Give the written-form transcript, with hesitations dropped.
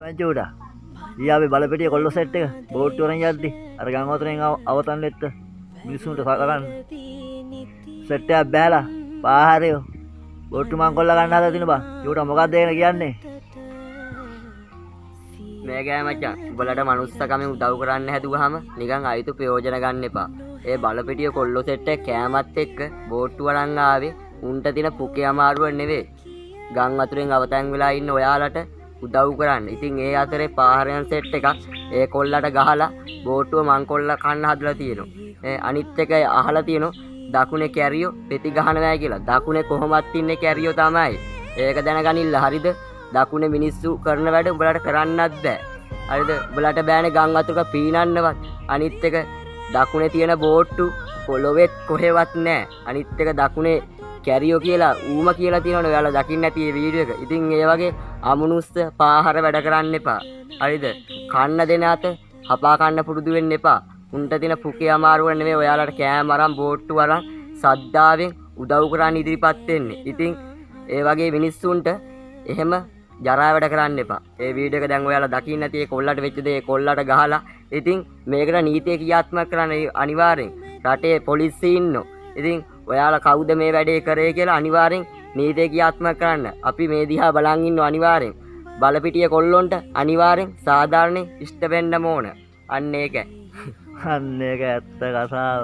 පැංචුඩා ඊ අපි බලපිටිය කොල්ල සෙට් එක බෝට්ටු වරන් යද්දි අර ගම් වතුරෙන් අවතන් වෙත්ත මිනිස්සුන්ට සලකන්න සෙට් එකක් බෑලා පාහරයෝ බෝට්ටු මං කොල්ල ගන්න හදලා තිනු බං ඌට මොකක්ද ඒකන කියන්නේ මේ ගෑ මචං උඹලට මනුස්සකමෙන් උදව් කරන්න හැදුවාම නිකන් අයිතු ප්‍රයෝජන ගන්න එපා. ඒ බලපිටිය කොල්ලෝ සෙට් එක කෑමත් එක්ක බෝට්ටු වරන් ආවේ උන්ට තින පුකේ අමාරුව නෙවෙයි. ගම් වතුරෙන් අවතන් වෙලා ඉන්න ඔයාලට උදව් කරන්න. ඉතින් ඒ අතරේ පාහරයන් සෙට් එකක් ඒ කොල්ලට ගහලා බෝට්ටුව මං කොල්ල කන්න හදලා තියෙනවා. අනිත් එක අහලා තියෙනවා දකුණේ කැරියෝ පෙති ගහනවා කියලා. දකුණේ කොහොමත් ඉන්නේ කැරියෝ තමයි. ඒක දැනගනින්න හරිද? දකුණේ මිනිස්සු කරන වැඩ උඹලට කරන්නත් බෑ. හරිද? උඹලට බෑනේ ගම් වතුරක පීනන්නවත්. අනිත් එක දකුණේ තියෙන බෝට්ටු පොළොවෙත් කොහෙවත් නෑ. අනිත් එක දකුණේ කැරියෝ කියලා ඌම කියලා තියෙනවනේ ඔයාලා දකින්න නැති මේ වීඩියෝ එක. ඉතින් ඒ වගේ අමනුස්ස පාහර වැඩ කරන්න එපා. හරිද? කන්න දෙන අත හපා කන්න පුරුදු වෙන්න එපා. උන්ට තියෙන පුකේ අමාරුව නෙමෙයි ඔයාලට කෑම අරන් බෝට්ටු අරන් සද්දාවෙන් උදව් කරන්න ඉදිරිපත් වෙන්නේ. ඉතින් ඒ වගේ මිනිස්සුන්ට එහෙම ජරා වැඩ කරන්න එපා. ඒ වීඩියෝ එක දැන් ඔයාලා දකින්න නැති ඒ කොල්ලට වෙච්ච දේ කොල්ලට ගහලා. ඉතින් මේකට නීතිය ක්‍රියාත්මක කරන්න අනිවාර්යෙන් රටේ පොලිසිය ඉන්නෝ. ඉතින් ඔයාලා කවුද මේ වැඩේ කරේ කියලා අනිවාර්යෙන් නීතිය ක්‍රියාත්මක කරන්න. අපි මේ දිහා බලන් ඉන්නෝ අනිවාර්යෙන්. බලපිටිය කොල්ලොන්ට අනිවාර්යෙන් සාධාරණේ ඉෂ්ට වෙන්න ඕන. අන්න ඒක. අන්න ඒක ඇත්ත කතාව.